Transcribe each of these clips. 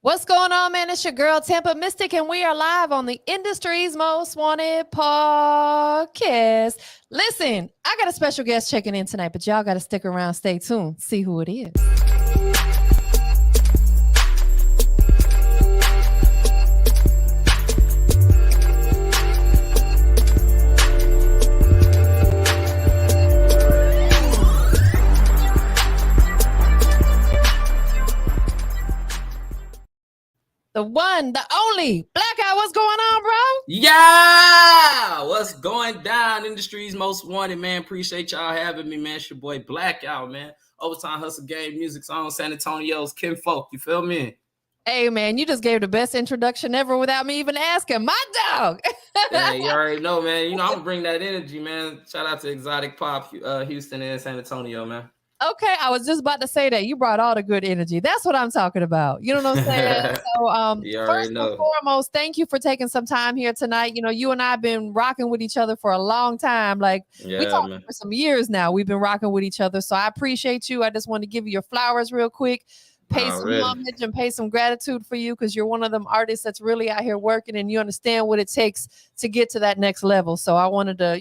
What's going on, man? It's your girl, TampaMystic, and we are live on the Industries Most Wanted podcast. Listen, I got a special guest checking in tonight, but y'all got to stick around, stay tuned, see who it is. The one, the only Blackout. What's going on, bro? Yeah, what's going down? Industries Most Wanted, man. Appreciate y'all having me, man. It's your boy Blackout, man. Overtime Hustle Game Music Song, San Antonio's Kinfolk. You feel me? Hey, man, you just gave the best introduction ever without me even asking. My dog. Hey, you already know, man. You know, I'm gonna bring that energy, man. Shout out to Exotic Pop, Houston and San Antonio, man. Okay, I was just about to say that. You brought all the good energy. That's what I'm talking about. You know what I'm saying? So, You already first and know. foremost, thank you for taking some time here tonight. You know, you and I have been rocking with each other for a long time. Like, we Yeah, talked man. for some years now. We've been rocking with each other. So I appreciate you. I just want to give you your flowers real quick, pay some Already. homage and pay some gratitude for you because you're one of them artists that's really out here working and you understand what it takes to get to that next level. So I wanted to,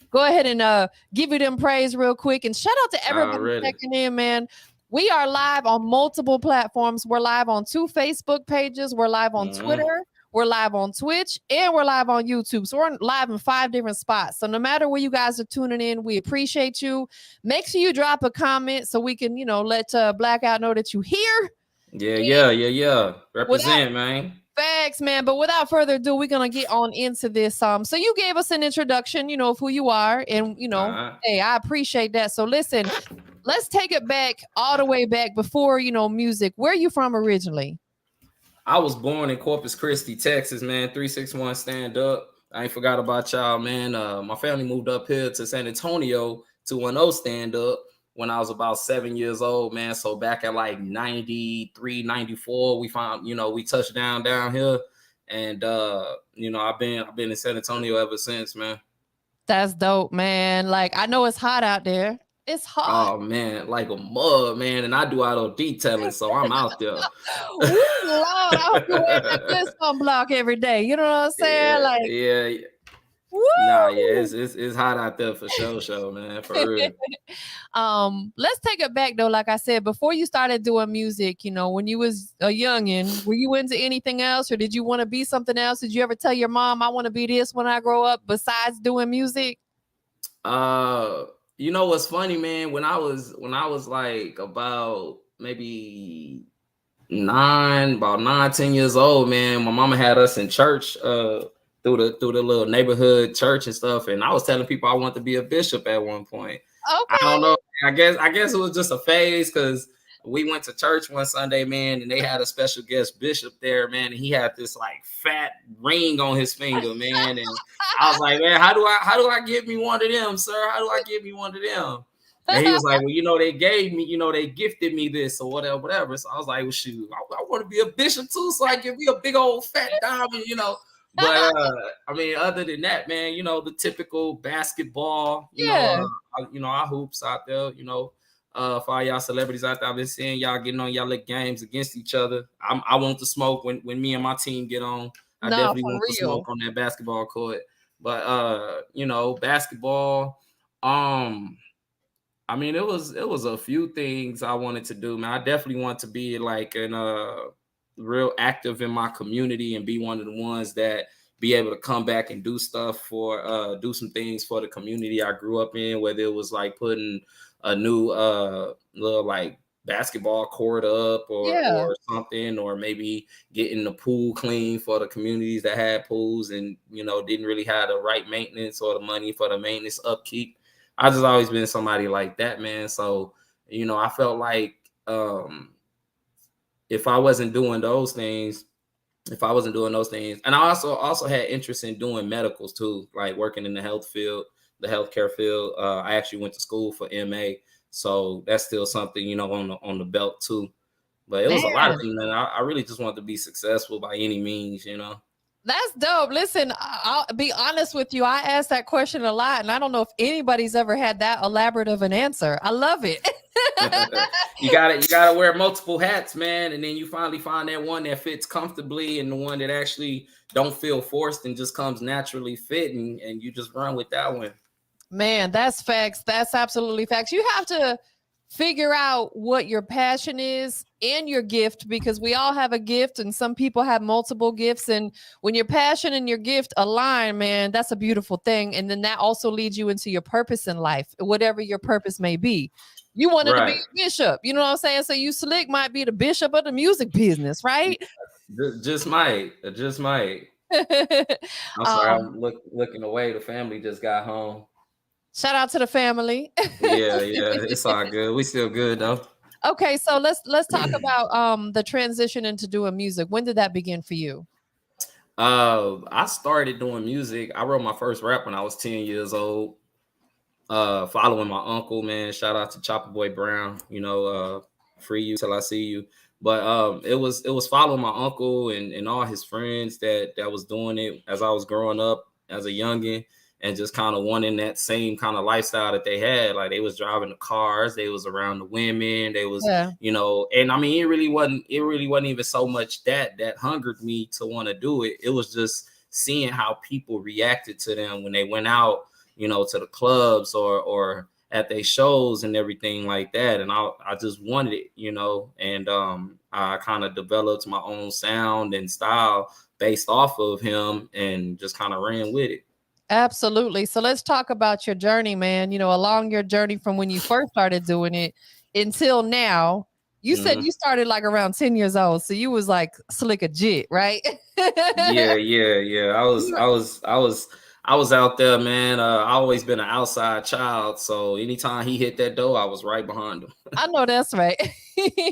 go ahead and give you them praise real quick. And shout out to everybody Already. checking in, man. We are live on multiple platforms. We're live on 2 Facebook pages. We're live on Twitter. We're live on Twitch. And we're live on YouTube. So we're live in 5 different spots. So no matter where you guys are tuning in, we appreciate you. Make sure you drop a comment so we can, let Blackout know that you here. Yeah. Represent, man. Facts, man. But without further ado, we're gonna get on into this. So you gave us an introduction, of who you are, and hey, I appreciate that. So listen, let's take it back all the way back before music. Where are you from originally? I was born in Corpus Christi, Texas, man. 361 stand up. I ain't forgot about y'all, man. My family moved up here to San Antonio 210 stand up when I was about 7 years old, man. So back at like 93, 94, we found, we touched down here. And I've been in San Antonio ever since, man. That's dope, man. Like, I know it's hot out there. It's hot. Oh man, like a mug, man. And I do auto detailing, so I'm out there. Ooh, Lord, I hope you wear that good sunblock every day. You know what I'm saying? Like, Yeah. woo! Nah, yeah, it's hot out there for sure, man, for real. Let's take it back though. Like I said, before you started doing music, when you was a youngin, were you into anything else, or did you want to be something else? Did you ever tell your mom, "I want to be this when I grow up"? Besides doing music, You know what's funny, man? When I was like about maybe about 9, 10 years old, man, my mama had us in church, through the little neighborhood church and stuff, and I was telling people I wanted to be a bishop at one point. I don't okay. know. I guess it was just a phase because we went to church one Sunday, man, and they had a special guest bishop there, man, and he had this like fat ring on his finger, man, and I was like, man, how do I get me one of them, sir? How do I get me one of them? And he was like, well, they gave me, they gifted me this or whatever. So I was like, well, shoot, I want to be a bishop too, so I can be a big old fat diamond. But I mean, other than that, man, the typical basketball, Yeah. our hoops out there, for all y'all celebrities out there, I've been seeing y'all getting on y'all little games against each other. I want to smoke when me and my team get on. I No, definitely for want to real. smoke on that basketball court. But basketball, I mean, it was a few things I wanted to do, man. I definitely want to be like real active in my community and be one of the ones that be able to come back and do stuff for do some things for the community I grew up in, whether it was like putting a new little like basketball court up Yeah. or something, or maybe getting the pool clean for the communities that had pools and didn't really have the right maintenance or the money for the maintenance upkeep. I just always been somebody like that, man. So, I felt like if I wasn't doing those things, and I also had interest in doing medicals too, like working in the healthcare field. I actually went to school for MA, so that's still something on the belt too. But it was a lot of Man, things, man. I really just wanted to be successful by any means. that's dope. Listen, I'll be honest with you. I asked that question a lot, and I don't know if anybody's ever had that elaborate of an answer. I love it. You gotta wear multiple hats, man, and then you finally find that one that fits comfortably and the one that actually don't feel forced and just comes naturally fitting, and you just run with that one. Man, that's facts. That's absolutely facts. You have to figure out what your passion is and your gift, because we all have a gift and some people have multiple gifts. And when your passion and your gift align, man, that's a beautiful thing. And then that also leads you into your purpose in life, whatever your purpose may be. You wanted to be Right. a bishop, you know what I'm saying? So you slick might be the bishop of the music business, right? Just might. I'm sorry, um, looking away. The family just got home. Shout out to the family. Yeah, it's all good. We still good though. Okay, so let's talk about the transition into doing music. When did that begin for you? I started doing music. I wrote my first rap when I was 10 years old. Following my uncle, man. Shout out to Chopper Boy Brown. Free you till I see you. But it was following my uncle and all his friends that was doing it as I was growing up as a youngin, and just kind of wanting that same kind of lifestyle that they had. Like they was driving the cars, they was around the women, they was, Yeah. and I mean it really wasn't even so much that hungered me to want to do it. It was just seeing how people reacted to them when they went out, to the clubs or at their shows and everything like that. And I just wanted it, and I kind of developed my own sound and style based off of him and just kind of ran with it. Absolutely. So let's talk about your journey, man. Along your journey from when you first started doing it until now. You said Hmm. you started like around 10 years old. So you was like slick a jit, right? Yeah. I was, You- I was, I was, I was out there, man. I always been an outside child, so anytime he hit that door, I was right behind him. I know that's right.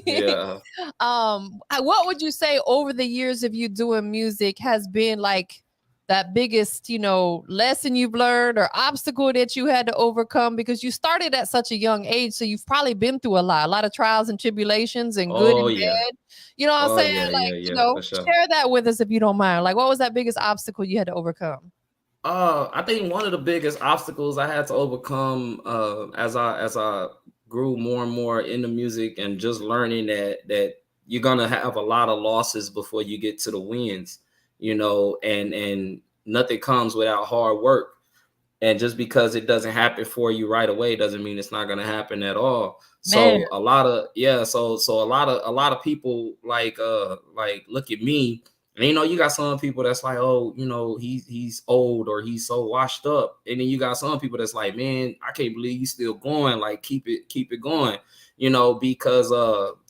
Yeah. What would you say over the years of you doing music has been like that biggest, lesson you've learned or obstacle that you had to overcome? Because you started at such a young age, so you've probably been through a lot of trials and tribulations and good Oh and yeah. bad. You know what I'm Oh saying? yeah. Like, Yeah. For sure. share that with us if you don't mind. Like, what was that biggest obstacle you had to overcome? I think one of the biggest obstacles I had to overcome, as I grew more and more into music and just learning that you're gonna have a lot of losses before you get to the wins, and nothing comes without hard work. And just because it doesn't happen for you right away doesn't mean it's not going to happen at all. Man, So a lot of, yeah, so a lot of people like look at me, and you got some people that's like, oh, he's old or he's so washed up, and then you got some people that's like, man, I can't believe you still going, like keep it going, because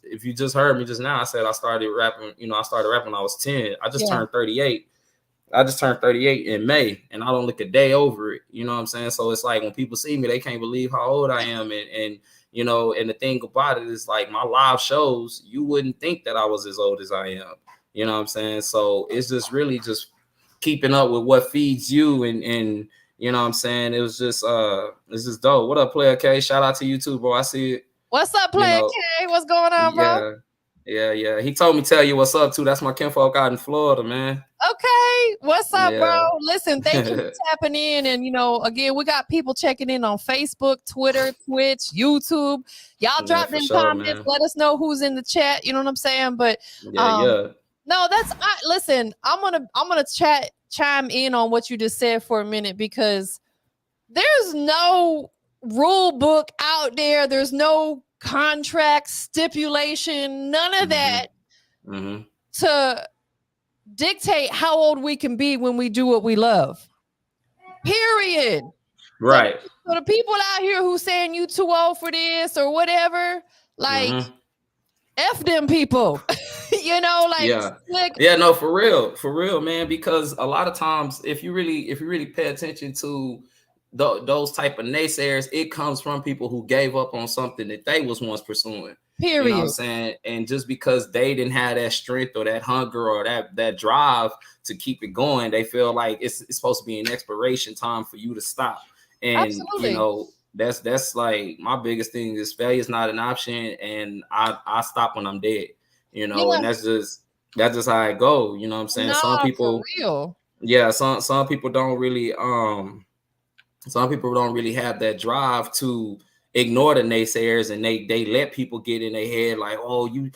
if you just heard me just now, I said I started rapping when I was 10. I just yeah, turned 38. I just turned 38 in May, and I don't look a day over it. You know what I'm saying? So it's like when people see me, they can't believe how old I am. And the thing about it is, like, my live shows, you wouldn't think that I was as old as I am. You know what I'm saying? So it's just really just keeping up with what feeds you, and you know what I'm saying? It's just dope. What up, Player K? Shout out to you too, bro. I see it. what's up, You Player know, K? What's going on, bro? yeah, yeah. He told me tell you what's up too. That's my kinfolk out in Florida, man. Okay, what's up, bro? Yeah. Listen, thank you for tapping in. And again, we got people checking in on Facebook, Twitter, Twitch, YouTube. Y'all Yeah, drop for them sure, comments. man. Let us know who's in the chat. You know what I'm saying? But Yeah, um, yeah. no, listen, I'm gonna chime in on what you just said for a minute, because there's no rule book out there. There's no contract stipulation, none of Mm-hmm. that Mm-hmm. to dictate how old we can be when we do what we love. Period. So, Right. so the people out here who saying you too old for this or whatever, like Mm-hmm. F them people. Like Yeah. slick. Yeah, no, for real, man. Because a lot of times, if you really pay attention to those type of naysayers, it comes from people who gave up on something that they was once pursuing. You know what I'm Period. saying? And just because they didn't have that strength or that hunger or that drive to keep it going, they feel like it's supposed to be an expiration time for you to stop. And Absolutely. that's like my biggest thing is failure is not an option, and I stop when I'm dead. And Yeah. that's just how I go. You know what I'm saying? Some Nah, for people, real. yeah, some people don't really have that drive to ignore the naysayers, and they let people get in their head like, oh, you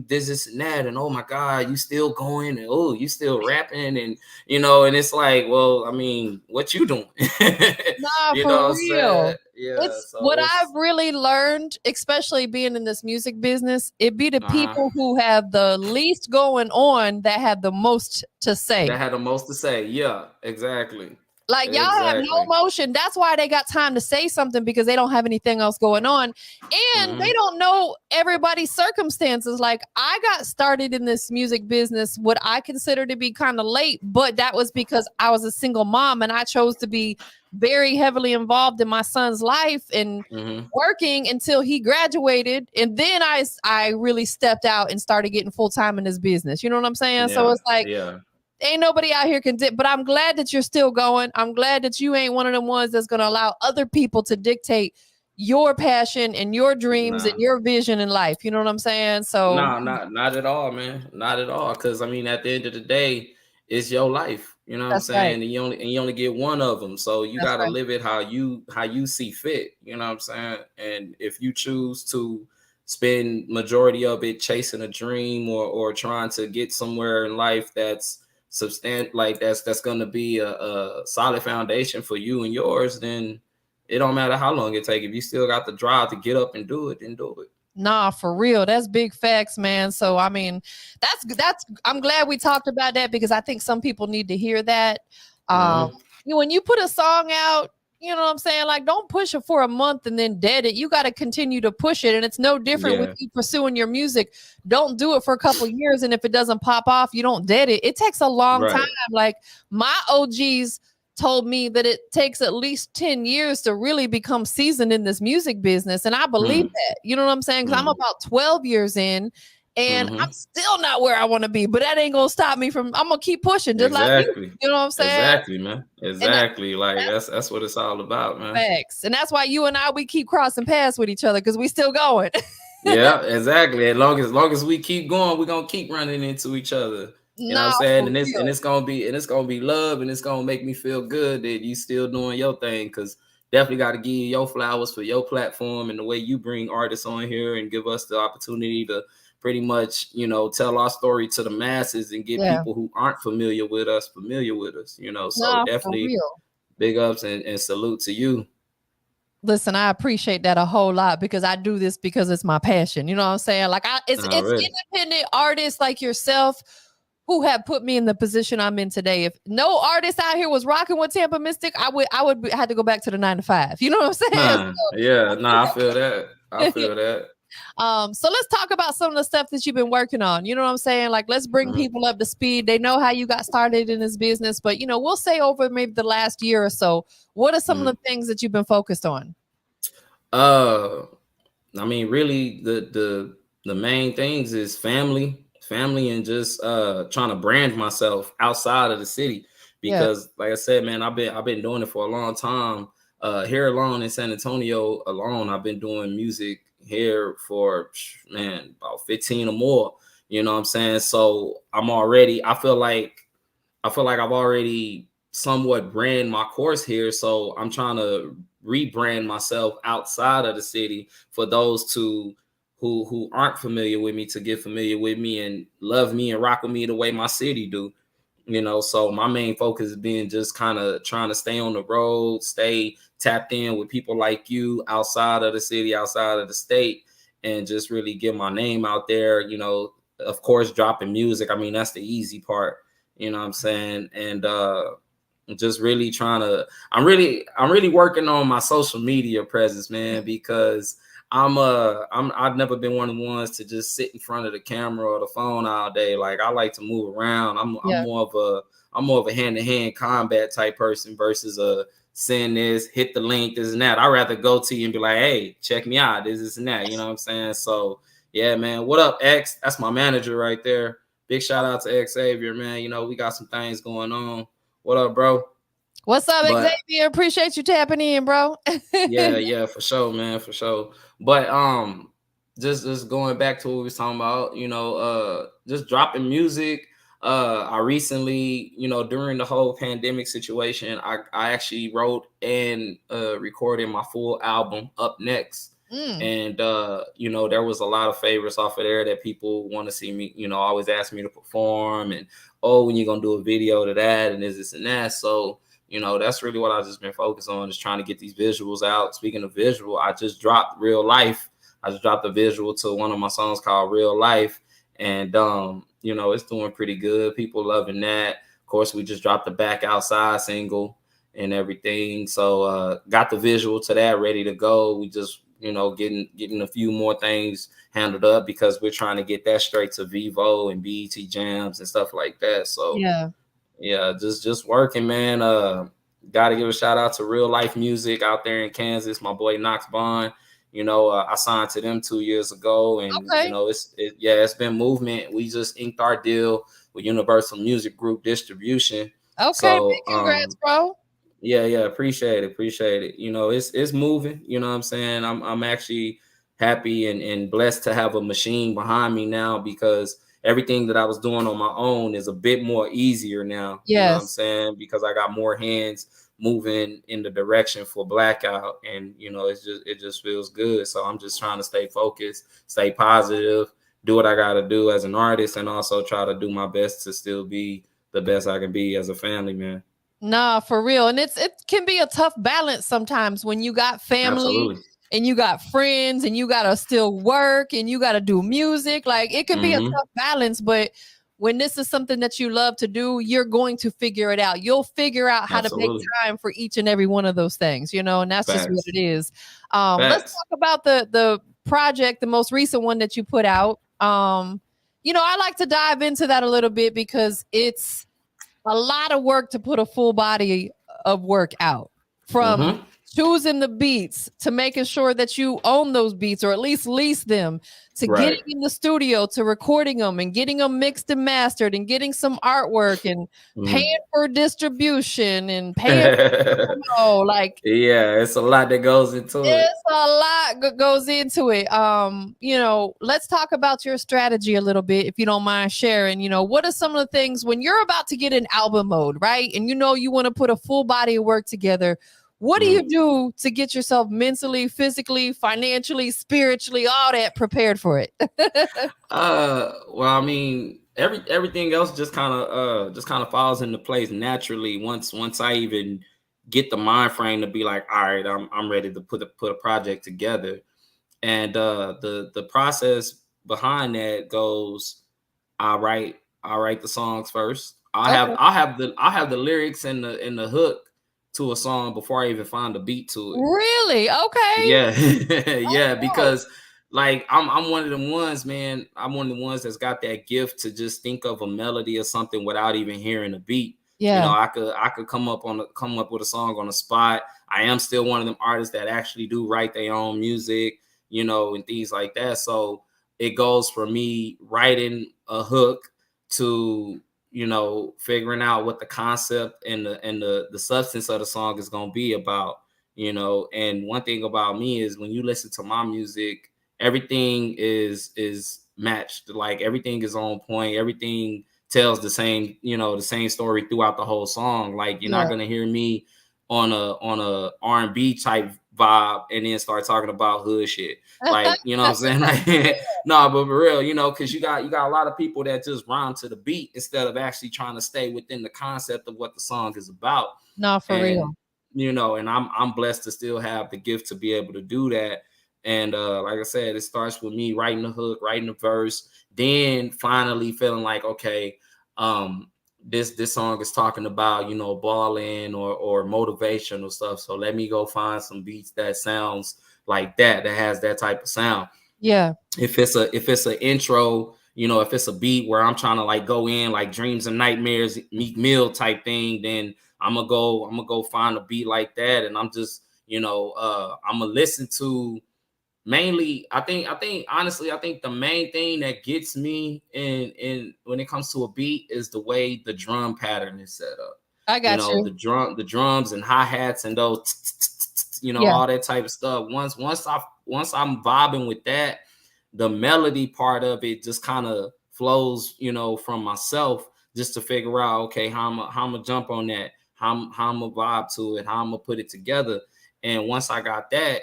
this and that, and oh my God, you still going, and oh, you still rapping, and and it's like, well, I mean, what you doing? Nah, You for know what I'm saying? real. Yeah, It's so what I've it's really learned, especially being in this music business, it be the uh-huh. people who have the least going on that have the most to say. That had the most to say. Yeah, exactly. Like y'all have no Exactly. motion. That's why they got time to say something, because they don't have anything else going on. And they Hmm. don't know everybody's circumstances. Like I got started in this music business, what I consider to be kind of late, but that was because I was a single mom and I chose to be very heavily involved in my son's life and Hmm. working until he graduated. And then I really stepped out and started getting full time in this business. You know what I'm saying? So Yeah. it's like Yeah. ain't nobody out here but I'm glad that you're still going. I'm glad that you ain't one of them ones that's going to allow other people to dictate your passion and your dreams and Nah. your vision in life. You know what I'm saying? So Nah, not at all, man. Not at all. Cause I mean, at the end of the day, it's your life. You know what I'm that's right. saying? And you only get one of them. So you That's gotta right. live it how you see fit. You know what I'm saying? And if you choose to spend majority of it chasing a dream or trying to get somewhere in life that's like that's gonna be a solid foundation for you and yours, then it don't matter how long it take. If you still got the drive to get up and do it, then do it. Nah, for real. That's big facts, man. So I mean, that's I'm glad we talked about that because I think some people need to hear that. Um, Hmm. when you put a song out, you know what I'm saying? Like, don't push it for a month and then dead it. You got to continue to push it. And it's no different with Yeah. you pursuing your music. Don't do it for a couple years. And if it doesn't pop off, you don't dead it. It takes a long time. Right. Like my OGs told me that it takes at least 10 years to really become seasoned in this music business. And I believe Hmm. that. You know what I'm saying? Because I'm Hmm. about 12 years in and I'm Hmm. still not where I want to be, but that ain't going to stop me from, I'm going to keep pushing just like you. Exactly. You know what I'm saying? Exactly, man. And Exactly. Like that's that's what it's all about, man. facts. And that's why you and I, we keep crossing paths with each other because we still going. Yeah, exactly. As long as we keep going, we're gonna keep running into each other. You know what I'm Nah, saying? for And real. it's gonna be love, and it's gonna make me feel good that you still doing your thing. Cause definitely got to give you your flowers for your platform and the way you bring artists on here and give us the opportunity to pretty much, tell our story to the masses and get Yeah. people who aren't familiar with us familiar with us. So Nah, for definitely real. big ups and salute to you. Listen, I appreciate that a whole lot because I do this because it's my passion. You know what I'm saying? Like it's Already. independent artists like yourself who have put me in the position I'm in today. If no artist out here was rocking with TampaMystic, I would had to go back to the 9 to 5. You know what I'm saying? Huh. Yeah, nah, I feel that. I So, feel that. so let's talk about some of the stuff that you've been working on. You know what I'm saying? Like let's bring Mhm. people up to speed. They know how you got started in this business, but we'll say over maybe the last year or so, what are some of Mhm. the things that you've been focused on? Uh, I mean, really, the main things is family, and just trying to brand myself outside of the city. Yeah. Because, like I said, man, I've been doing it for a long time. Here alone in San Antonio alone, I've been doing music here for man about 15 or more. You know what I'm saying? So I feel like I've already somewhat brand my course here. So I'm trying to rebrand myself outside of the city for those who aren't familiar with me to get familiar with me and love me and rock with me the way my city do. So my main focus is being just kind of trying to stay on the road, stay tapped in with people like you outside of the city, outside of the state, and just really get my name out there. Of course, dropping music. I mean, that's the easy part. You know what I'm saying? And just really trying to I'm really working on my social media presence, man, because I've never been one of the ones to just sit in front of the camera or the phone all day. Like I like to move around. I'm Yeah. more of a hand-to-hand combat type person versus a send this, hit the link, this and that. I'd rather go to you and be like, hey, check me out, this and that. You know what I'm saying? So yeah, man. What up, X? That's my manager right there. Big shout out to X Xavier, man. We got some things going on. What up, bro? What's up, But Xavier? Appreciate you tapping in, bro. yeah, for sure, man, for sure. But just going back to what we was talking about, just dropping music. I recently, during the whole pandemic situation, I actually wrote and recorded my full album, Up Next. Mm. And there was a lot of favorites off of there that people want to see me, always ask me to perform, and when you gonna do a video to that, and this and that. So that's really what I've just been focused on, is trying to get these visuals out. Speaking of visual, I just dropped Real Life. I just dropped a visual to one of my songs called Real Life. And it's doing pretty good. People loving that. Of course, we just dropped the Back Outside single and everything. So got the visual to that ready to go. We just, getting a few more things handled up, because we're trying to get that straight to Vivo and BET Jams and stuff like that. So yeah, just working, man. Got to give a shout out to Real Life Music out there in Kansas. My boy Knox Bond. I signed to them 2 years ago, and it's been movement. We just inked our deal with Universal Music Group Distribution. Okay, so, congrats, bro. Yeah, appreciate it. It's moving. You know what I'm saying? I'm actually happy and blessed to have a machine behind me now, because everything that I was doing on my own is a bit more easier now. Yes. You know what I'm saying? Because I got more hands moving in the direction for Blackout, and it just feels good. So I'm just trying to stay focused, stay positive, do what I got to do as an artist, and also try to do my best to still be the best I can be as a family man. Nah, for real. And it can be a tough balance sometimes when you got family. Absolutely. And you got friends, and you gotta still work, and you gotta do music. Like, it can be a tough balance, but when this is something that you love to do, you're going to figure it out. You'll figure out how to make time for each and every one of those things, and that's just what it is. Let's talk about the project, the most recent one that you put out. I like to dive into that a little bit, because it's a lot of work to put a full body of work out, from choosing the beats to making sure that you own those beats, or at least lease them, to getting in the studio, to recording them and getting them mixed and mastered, and getting some artwork, and paying for distribution, and paying for, it's a lot that goes into it. It's a lot goes into it. Let's talk about your strategy a little bit, if you don't mind sharing. What are some of the things when you're about to get in album mode, right? And you want to put a full body of work together. What do you do to get yourself mentally, physically, financially, spiritually, all that prepared for it? Well, I mean, everything else just kind of falls into place naturally once I even get the mind frame to be like, all right, I'm ready to put a project together. And the process behind that goes, I write the songs first. I have the lyrics and the hook to a song before I even find a beat to it. Really? Okay. Yeah. Because I'm one of the ones, man. I'm one of the ones that's got that gift to just think of a melody or something without even hearing a beat. Yeah. I could come up with a song on the spot. I am still one of them artists that actually do write their own music, and things like that. So it goes for me writing a hook to figuring out what the concept and the substance of the song is going to be about, and one thing about me is when you listen to my music, everything is matched. Like, everything is on point. Everything tells the same story throughout the whole song. Like, you're not going to hear me on a R&B type vibe and then start talking about hood shit. Like, you know what I'm saying? Like, no, but for real, because you got a lot of people that just rhyme to the beat instead of actually trying to stay within the concept of what the song is about. No, for real. And I'm blessed to still have the gift to be able to do that. And like I said, it starts with me writing the hook, writing the verse, then finally feeling like, okay, this song is talking about, balling or motivational stuff. So let me go find some beats that sounds like that has that type of sound. Yeah. If it's an intro, if it's a beat where I'm trying to like go in like Dreams and Nightmares, Meek Mill type thing, then I'm gonna go find a beat like that, and I'm just, I'm gonna listen to. Mainly, I think honestly, I think the main thing that gets me in when it comes to a beat is the way the drum pattern is set up. I got you. The drums and hi-hats and those, all that type of stuff. Once I'm vibing with that, the melody part of it just kind of flows, from myself, just to figure out, okay, how I'm gonna jump on that, how I'm gonna vibe to it, how I'm gonna put it together. And once I got that,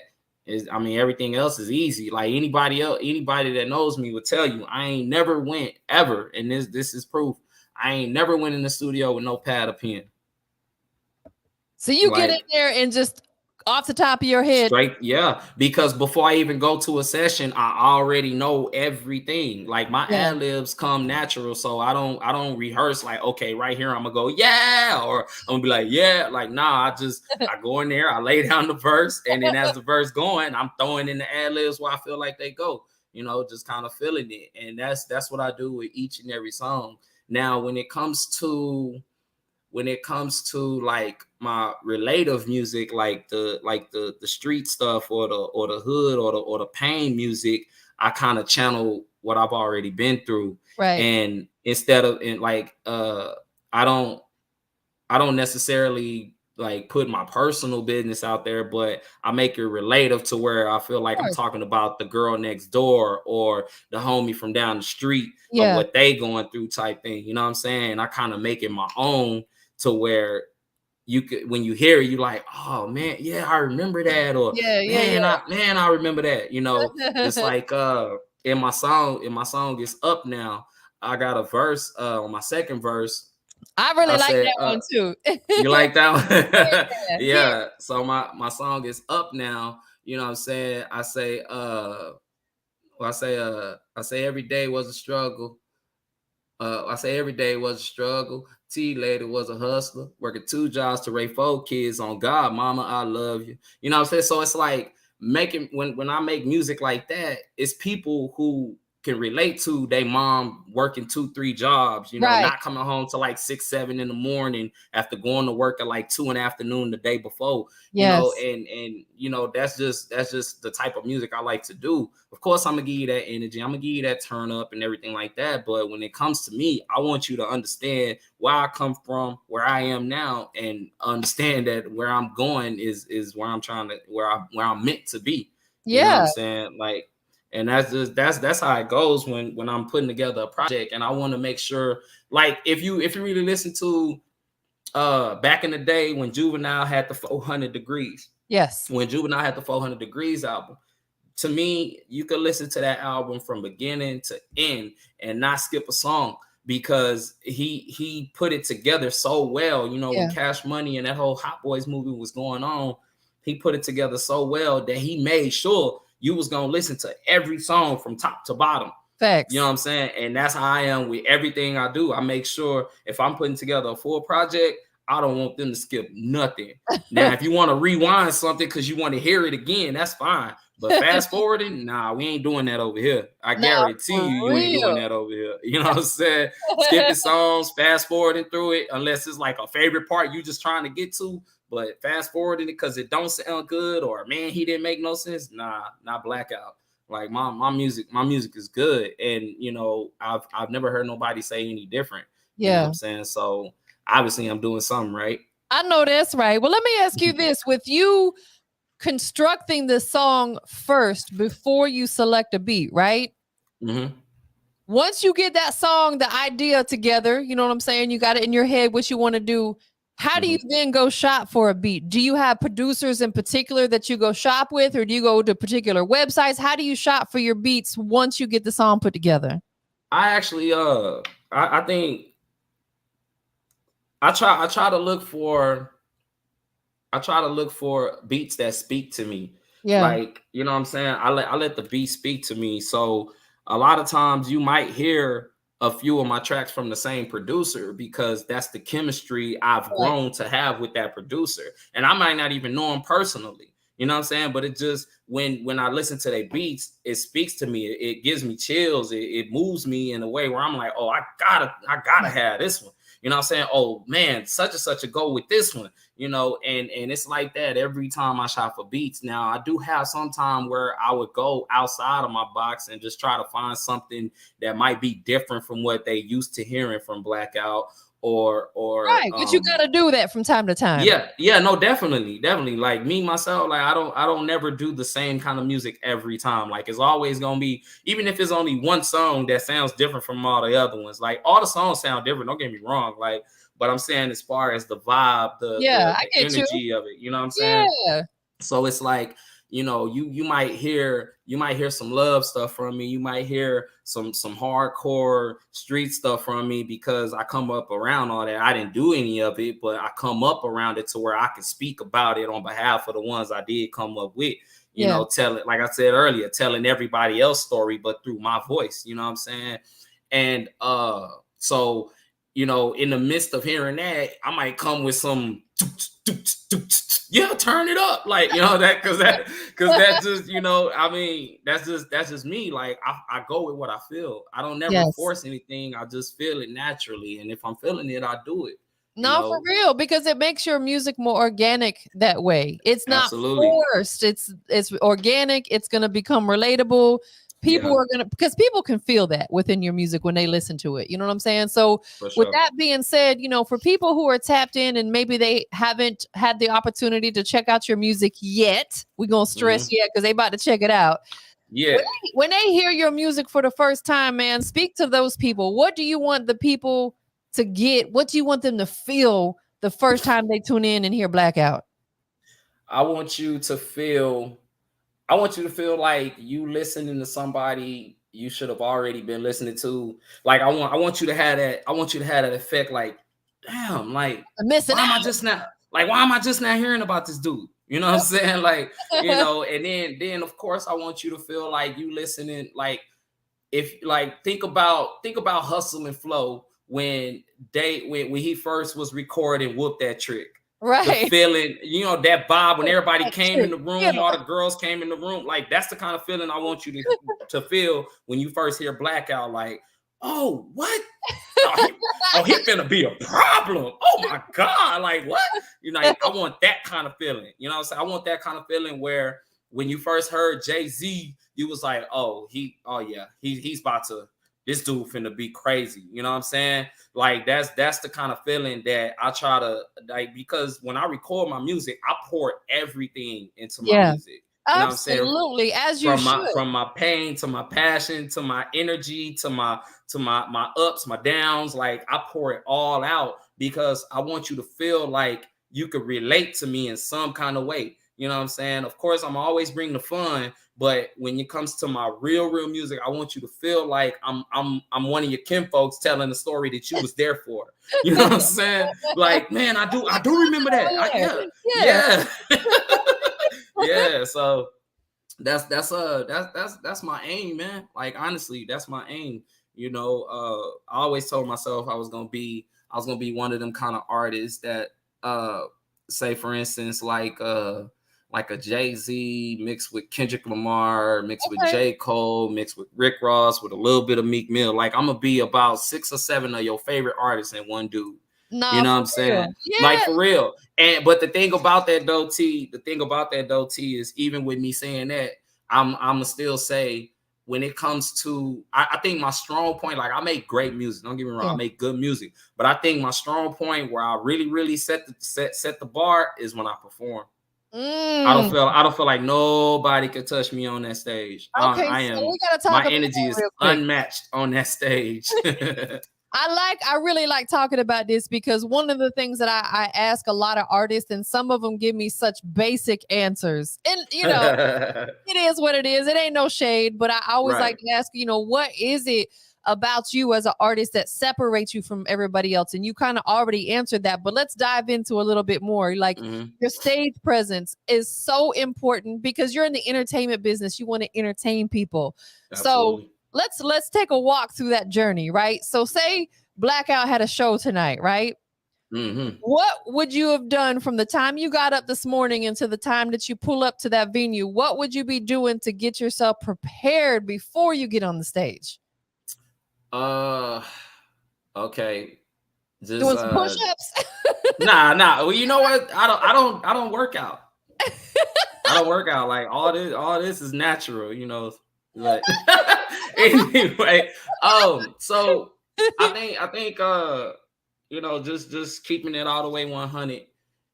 I mean, everything else is easy. Like anybody that knows me would tell you, I ain't never went ever, and this is proof. I ain't never went in the studio with no pad or pen. So you get in there and just off the top of your head. Straight, yeah. Because before I even go to a session, I already know everything. Like my ad libs come natural, so I don't rehearse like, okay, right here I'm gonna go yeah, or I'm gonna be like yeah, like nah. I go in there, I lay down the verse, and then as the verse going, I'm throwing in the ad libs where I feel like they go. You know, just kind of feeling it, and that's what I do with each and every song. Now, when it comes to like my relative music, like the street stuff or the hood or the pain music, I kind of channel what I've already been through. Right. And instead of I don't necessarily like put my personal business out there, but I make it relative to where I feel like I'm talking about the girl next door or the homie from down the street of what they going through type thing. You know what I'm saying? I kind of make it my own to where you could, when you hear it, you like, oh man, yeah, I remember that, or I remember that. You know, it's like in my song It's Up Now, I got a verse on my second verse. I really like that one too. You like that one? Yeah. So my song is Up Now. You know what I'm saying? I say every day was a struggle. I say every day was a struggle. T lady was a hustler, working 2 jobs to raise 4 kids. On God, mama, I love you. You know what I'm saying? So it's like making when I make music like that, it's people who can relate to their mom working 2-3 jobs, you know, not coming home till like 6-7 in the morning after going to work at like 2 in the afternoon the day before. You know, and you know, that's just the type of music I like to do. Of course, I'm gonna give you that energy, I'm gonna give you that turn up and everything like that. But when it comes to me, I want you to understand where I come from, where I am now, and understand that where I'm going is where I'm trying to where I'm meant to be. You know what I'm saying? Like, and that's how it goes when I'm putting together a project. And I want to make sure, like, if you really listen to back in the day when Juvenile had the 400 Degrees. Yes. When Juvenile had the 400 Degrees album, to me, you could listen to that album from beginning to end and not skip a song, because he put it together so well. You know, when Cash Money and that whole Hot Boys movie was going on, he put it together so well that he made sure you was gonna listen to every song from top to bottom. Facts. You know what I'm saying? And that's how I am with everything I do. I make sure if I'm putting together a full project, I don't want them to skip nothing. Now, if you want to rewind something because you want to hear it again, that's fine. But fast forwarding, nah, we ain't doing that over here. I guarantee you ain't doing that over here. You know what I'm saying? Skipping songs, fast forwarding through it, unless it's like a favorite part you just trying to get to. But fast forwarding it because it don't sound good, or man, he didn't make no sense. Nah, not Blackout. Like my music is good. And you know, I've never heard nobody say any different. You know what I'm saying? So obviously I'm doing something right. I know that's right. Well, let me ask you this. With you constructing the song first before you select a beat, right? Mm-hmm. Once you get that song, the idea together, you know what I'm saying? You got it in your head what you want to do. How do you then go shop for a beat? Do you have producers in particular that you go shop with, or do you go to particular websites? How do you shop for your beats once you get the song put together? I actually I think I try to look for beats that speak to me. Like, you know what I'm saying? I let the beat speak to me. So a lot of times you might hear a few of my tracks from the same producer because that's the chemistry I've grown to have with that producer. And I might not even know him personally. You know what I'm saying? But it just, when I listen to their beats, it speaks to me. It gives me chills. It moves me in a way where I'm like, oh, I gotta have this one. You know what I'm saying? Oh man, such and such a go with this one, you know, and it's like that every time I shop for beats. Now I do have some time where I would go outside of my box and just try to find something that might be different from what they used to hearing from Blackout, or Right, but you gotta do that from time to time. yeah, no, definitely. Like me myself, like I don't never do the same kind of music every time. Like it's always gonna be, even if it's only one song that sounds different from all the other ones. Like all the songs sound different, don't get me wrong. Like, but I'm saying as far as the vibe, Yeah, I the get you. energy of it, you know what I'm saying? Yeah. So it's like, you might hear some love stuff from me. You might hear some hardcore street stuff from me because I come up around all that. I didn't do any of it, but I come up around it to where I can speak about it on behalf of the ones I did come up with. Tell it, like I said earlier, telling everybody else's story, but through my voice. You know what I'm saying? And so in the midst of hearing that, I might come with some turn it up, like that, because that just I mean that's just me. Like I go with what I feel. I don't never force anything. I just feel it naturally, and if I'm feeling it, I do it. No, for real, because it makes your music more organic that way. It's not forced. It's organic. It's gonna become relatable. People are gonna, because people can feel that within your music when they listen to it. You know what I'm saying? So with that being said, for people who are tapped in and maybe they haven't had the opportunity to check out your music yet, we're gonna stress yet because they about to check it out. Yeah. When they hear your music for the first time, man, speak to those people. What do you want the people to get? What do you want them to feel the first time they tune in and hear Blackout? I want you to feel like you listening to somebody you should have already been listening to. Like I want you to have that. I want you to have that effect. Like, damn, like why am I just not hearing about this dude? You know what I'm saying? Like, and then of course I want you to feel like you listening. Like think about Hustle and Flow when he first was recording Whoop That Trick. Right. The feeling, that vibe when everybody came in the room, all the girls came in the room. Like that's the kind of feeling I want you to feel when you first hear Blackout. Like, oh, what? He finna be a problem. Oh my God. Like what? I want that kind of feeling. You know what I'm saying? I want that kind of feeling where when you first heard Jay-Z, you was like, he's about to, this dude finna be crazy. You know what I'm saying? Like that's the kind of feeling that I try to, like, because when I record my music, I pour everything into my music. You know absolutely, what I'm saying? From my pain to my passion to my energy to my ups, my downs. Like I pour it all out because I want you to feel like you could relate to me in some kind of way. You know what I'm saying? Of course, I'm always bring the fun, but when it comes to my real music, I want you to feel like I'm one of your kinfolks telling the story that you was there for. You know what I'm saying? Like, man, I do remember that. Yeah. So that's my aim, man. Like honestly, that's my aim. I always told myself I was gonna be one of them kind of artists that say, for instance, like a Jay-Z mixed with Kendrick Lamar, mixed with J. Cole, mixed with Rick Ross, with a little bit of Meek Mill. Like I'm gonna be about 6 or 7 of your favorite artists in one dude. No, you know what I'm saying? Like for real. But the thing about that though, T, is even with me saying that, I'm still say when it comes to, I think my strong point, like I make great music. Don't get me wrong, I make good music. But I think my strong point where I really, really set the bar is when I perform. I don't feel like nobody could touch me on that stage. I am. So we gotta talk. My energy is unmatched on that stage. I really like talking about this because one of the things that I ask a lot of artists, and some of them give me such basic answers, and it is what it is. It ain't no shade, but I always like to ask, what is it about you as an artist that separates you from everybody else? And you kind of already answered that, but let's dive into a little bit more. Like your stage presence is so important because you're in the entertainment business. You want to entertain people. Absolutely. So let's take a walk through that journey, right? So say Blackout had a show tonight, right? What would you have done from the time you got up this morning until the time that you pull up to that venue? What would you be doing to get yourself prepared before you get on the stage? Okay. Just doing some push-ups? Nah. Well, you know what? I don't work out. I don't work out. Like all this is natural, But anyway, so I think just keeping it all the way 100.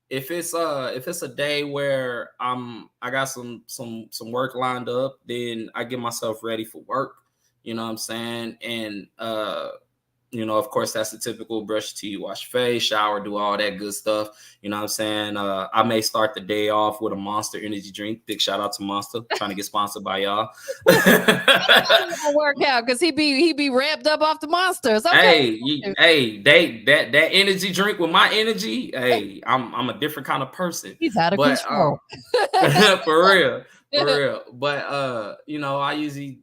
If it's a day where I got some work lined up, then I get myself ready for work. You know what I'm saying? And of course, that's the typical brush your teeth, wash your face, shower, do all that good stuff. You know what I'm saying? I may start the day off with a Monster energy drink. Big shout out to Monster, trying to get sponsored by y'all. Work out because he be ramped up off the Monsters. Okay. That energy drink with my energy. Hey, I'm a different kind of person. He's out of control. For real. But I usually,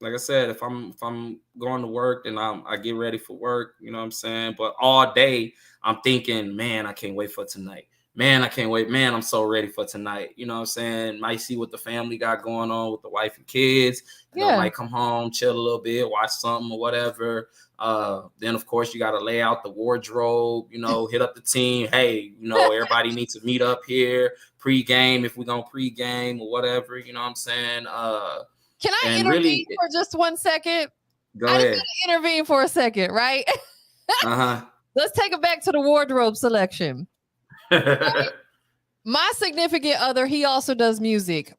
like I said, if I'm going to work, then I get ready for work, you know what I'm saying? But all day I'm thinking, man, I can't wait for tonight. Man, I can't wait. Man, I'm so ready for tonight. You know what I'm saying? Might see what the family got going on with the wife and kids. Might come home, chill a little bit, watch something or whatever. Then of course you got to lay out the wardrobe, hit up the team. Hey, everybody needs to meet up here pre-game if we're going to pre-game or whatever, you know what I'm saying? Can I intervene for just 1 second? Go ahead. I just intervene for a second, right? Let's take it back to the wardrobe selection. Right? My significant other, he also does music.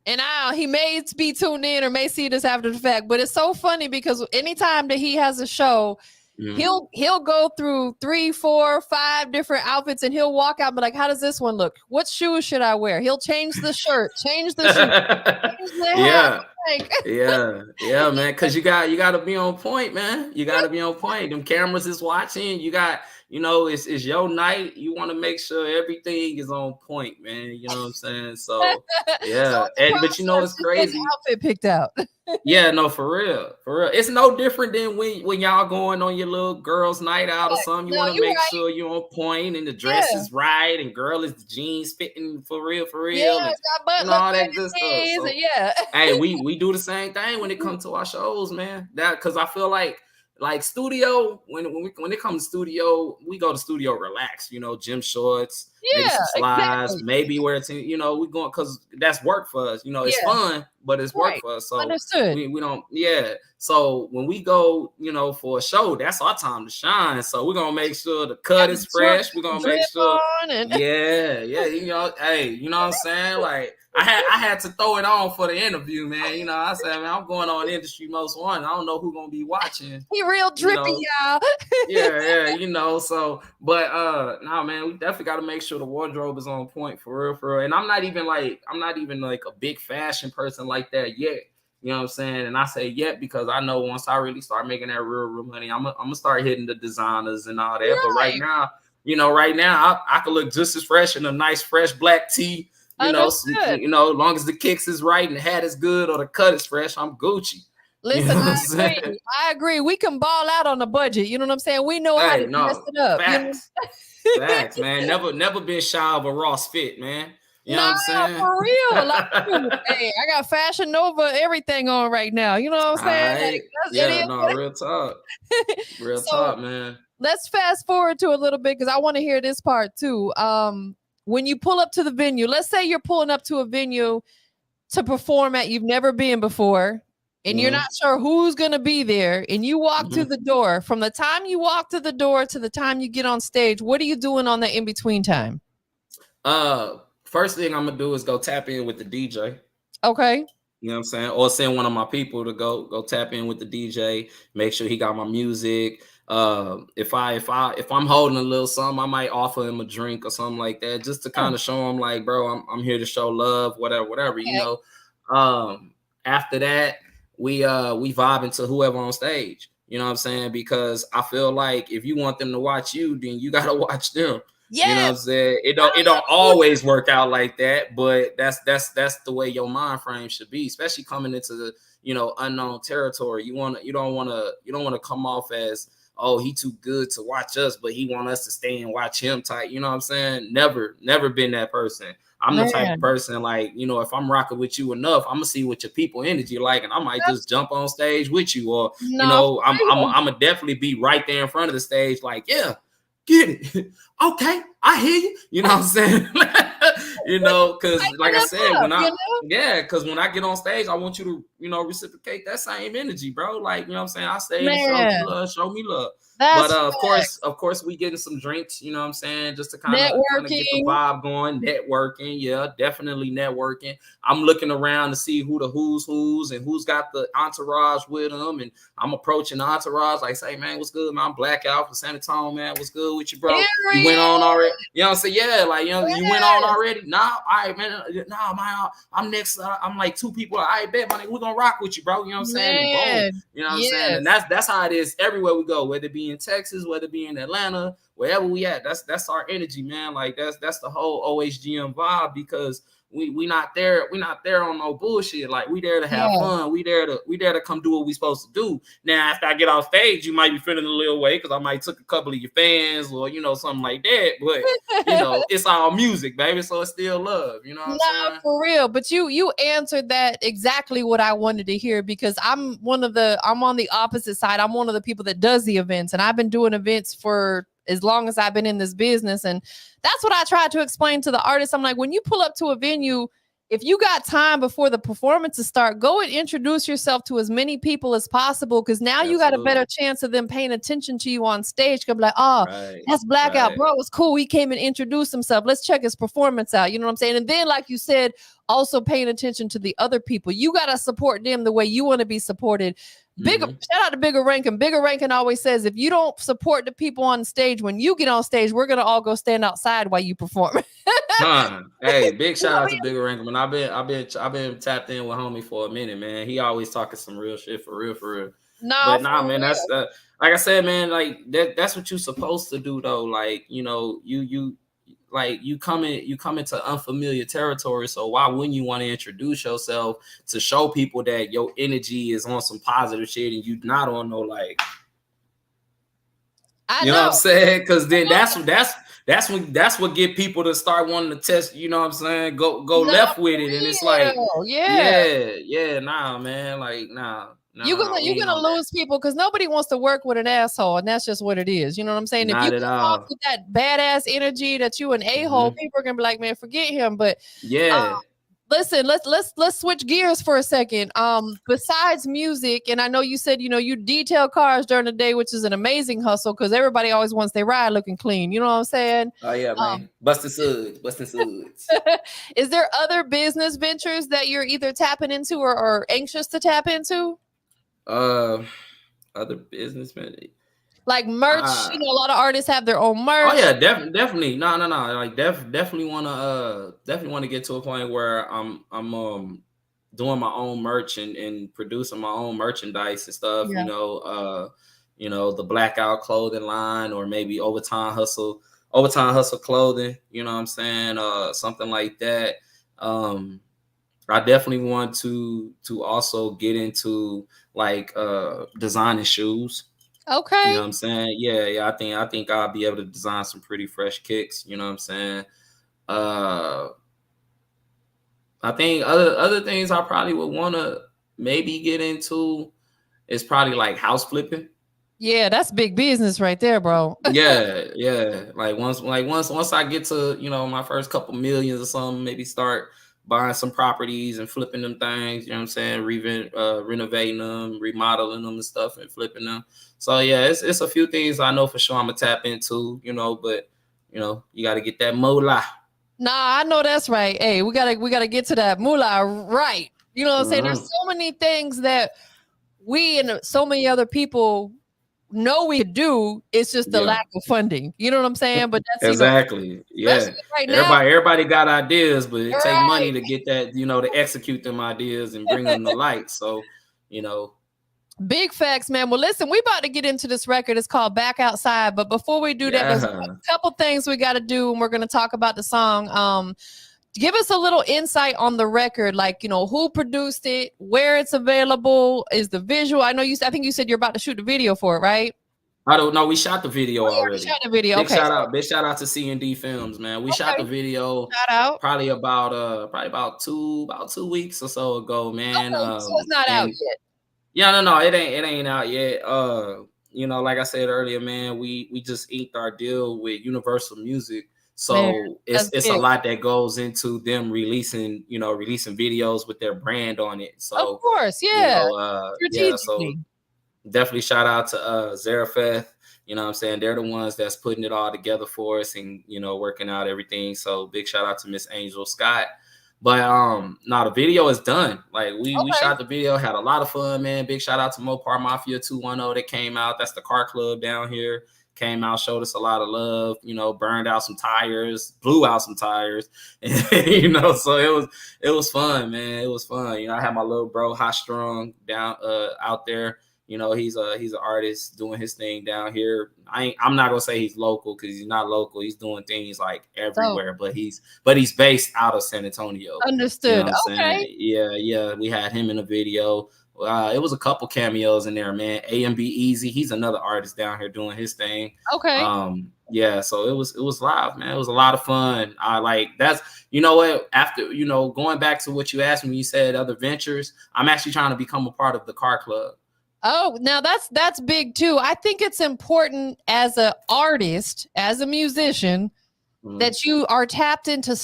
And he may be tuned in or may see this after the fact, but it's so funny because anytime that he has a show, he'll go through 3, 4, 5 different outfits and he'll walk out and be like, how does this one look? What shoes should I wear? He'll change the shirt, change the shoe, change the hat. Yeah, man. Cause you gotta be on point, man. You gotta be on point. Them cameras is watching. You got, it's your night. You want to make sure everything is on point, man. You know what I'm saying? So yeah. But it's crazy. Outfit picked out. Yeah, no, for real. It's no different than when y'all going on your little girls' night out or something. You want to make sure you're on point and the dress is right and girl is the jeans fitting for real. Yeah, and all that good stuff. So, yeah. Hey, we do the same thing when it comes to our shows, man. Because I feel like studio, when it comes to studio, we go to studio relax, gym shorts, maybe some slides, maybe wear it, we going because that's work for us. It's fun, but it's work for us. So understood. We don't, So when we go, for a show, that's our time to shine. So we're gonna make sure the cut is fresh. We're gonna make sure, hey, you know what I'm saying? Like I had to throw it on for the interview, man. I said, man, I'm going on Industry Most Wanted. I don't know who's gonna be watching. He real drippy, y'all. So, but nah, man, we definitely got to make sure the wardrobe is on point for real. And I'm not even like a big fashion person like that yet. You know what I'm saying? And I say yet because I know once I really start making that real money, I'm gonna start hitting the designers and all that. Right. But right now, I could look just as fresh in a nice fresh black tee. As long as the kicks is right and the hat is good or the cut is fresh, I'm Gucci. Listen, I agree. We can ball out on a budget. You know what I'm saying? We know how to mess it up. Facts, man. Never been shy of a Ross fit, man. You know what I'm saying? For real. Hey, I got Fashion Nova everything on right now. You know what I'm saying? Right. Real talk. Real talk, man. Let's fast forward to a little bit because I want to hear this part too. When you pull up to the venue, let's say you're pulling up to a venue to perform at you've never been before, and you're not sure who's going to be there, and you walk through the door. From the time you walk to the door to the time you get on stage, what are you doing on the in-between time? First thing I'm going to do is go tap in with the DJ. Okay. You know what I'm saying? Or send one of my people to go tap in with the DJ, make sure he got my music. If I'm holding a little something, I might offer him a drink or something like that, just to kind of show him like, bro, I'm here to show love, whatever, okay. After that, we vibing to whoever on stage. You know what I'm saying? Because I feel like if you want them to watch you, then you gotta watch them. Yes. You know what I'm saying? It don't always work out like that, but that's the way your mind frame should be, especially coming into the unknown territory. You don't want to come off as, oh, he too good to watch us, but he want us to stay and watch him type. You know what I'm saying? Never been that person. I'm the type of person like, if I'm rocking with you enough, I'm gonna see what your people energy like, and I might just jump on stage with you, or I'm gonna definitely be right there in front of the stage, like, yeah, get it, okay, I hear you. You know what I'm saying? because like I said, because when I get on stage, I want you to, reciprocate that same energy, bro. Like, you know what I'm saying? I stay to show you love, show me love. But of course, we getting some drinks, you know what I'm saying, just to kind of get the vibe going. Networking, yeah, definitely networking. I'm looking around to see who the who's and who's got the entourage with them, and I'm approaching the entourage like, say, man, what's good, man? I'm Blackout from San Antonio, man. What's good with you, bro? You went on already? You know what I'm saying? Yeah, like, you went on already? Nah, all right, man. Nah, man, I'm next. I'm like 2 people. I bet, man, we're gonna rock with you, bro. You know what I'm saying? And boom. You know what I'm saying? And that's how it is everywhere we go, whether it be in Texas, whether it be in Atlanta, wherever we at. That's our energy, man. Like that's the whole OHGM vibe, because we not there on no bullshit. Like, we there to have fun. We there to come do what we supposed to do. Now, after I get off stage, you might be feeling a little way because I might took a couple of your fans or something like that. But it's all music, baby. So it's still love. You know what I'm saying? For real. But you answered that exactly what I wanted to hear, because I'm on the opposite side. I'm one of the people that does the events, and I've been doing events for as long as I've been in this business. And that's what I tried to explain to the artists. I'm like, when you pull up to a venue, if you got time before the performances start, go and introduce yourself to as many people as possible, because now you got a better chance of them paying attention to you on stage. Come like, that's Blackout, bro. It was cool. He came and introduced himself. Let's check his performance out. You know what I'm saying? And then, like you said, also paying attention to the other people. You got to support them the way you want to be supported. Shout out to Bigger Rankin. Bigger Rankin always says, if you don't support the people on stage, when you get on stage, we're gonna all go stand outside while you perform. Hey, big shout out to Bigger Rankin. I've been tapped in with homie for a minute, man. He always talking some real shit, for real. Man, that's like I said, man, like that's what you're supposed to do, though. Like, you come into unfamiliar territory, so why wouldn't you want to introduce yourself to show people that your energy is on some positive shit and you not on no, like, know what I'm saying? Because then that's what get people to start wanting to test, you know what I'm saying, go left with it. And it's like, nah, man, like, nah. You're gonna lose people, because nobody wants to work with an asshole, and that's just what it is. You know what I'm saying? Not if you come off with that badass energy that you an a-hole, people are gonna be like, man, forget him. But listen, let's switch gears for a second. Besides music, and I know you said you detail cars during the day, which is an amazing hustle, because everybody always wants their ride looking clean. You know what I'm saying? Oh yeah, man. Busting suds. Is there other business ventures that you're either tapping into or anxious to tap into? Other businessmen, like merch. A lot of artists have their own merch. Oh yeah, definitely. No. Like definitely want to get to a point where I'm doing my own merch and producing my own merchandise and stuff. Yeah. The Blackout clothing line, or maybe overtime hustle clothing. You know what I'm saying? Something like that. I definitely want to also get into like designing shoes. Okay. You know what I'm saying? Yeah. I think I'll be able to design some pretty fresh kicks. You know what I'm saying? I think other things I probably would want to maybe get into is probably like house flipping. Yeah, that's big business right there, bro. yeah. Like once I get to my first couple millions or something, maybe start buying some properties and flipping them things, you know what I'm saying? Renovating them, remodeling them and stuff, and flipping them. So yeah, it's a few things I know for sure I'm gonna tap into, but you got to get that moolah. Nah, I know that's right. Hey, we gotta get to that moolah, right? You know what I'm saying? There's so many things that we and so many other people know we could do. It's just the lack of funding. You know what I'm saying? But that's exactly right now. Everybody got ideas, but it takes money to get that, to execute them ideas and bring them to light. So, big facts, man. Well, listen, we about to get into this record. It's called Back Outside. But before we do that, there's a couple things we got to do, and we're going to talk about the song. Give us a little insight on the record, like, who produced it, where it's available, is the visual. I think you said you're about to shoot the video for it, right? I don't know. We shot the video already. Shot the video. Big shout out to C&D Films, man. We shot the video probably about 2 weeks or so ago, man. So it's not out yet. Yeah, no, it ain't out yet. Like I said earlier, man, we just inked our deal with Universal Music. So that's it's a big. lot that goes into them releasing videos with their brand on it. Of So, course, yeah. yeah, so Strategically. definitely shout out to Zarafeth. You know what I'm saying? They're the ones that's putting it all together for us and, working out everything. So big shout out to Miss Angel Scott. But no, the video is done. Like we Okay. shot the video, had a lot of fun, man. Big shout out to Mopar Mafia 210 that came out. That's the car club down here. Came out, showed us a lot of love, burned out some tires, blew out some tires. So it was fun, man. It was fun. I had my little bro Hot Strong down out there. He's an artist doing his thing down here. I'm not gonna say he's local because he's not local. He's doing things like everywhere, but he's based out of San Antonio. Understood. You know what I'm Okay. saying? Yeah. We had him in a video. It was a couple cameos in there, man. A&B Easy, he's another artist down here doing his thing. Okay. Yeah, so it was live, man. It was a lot of fun. That's what, after going back to what you asked me, you said other ventures. I'm actually trying to become a part of the car club. Oh, now that's big too. I think it's important as an artist, as a musician, that you are tapped into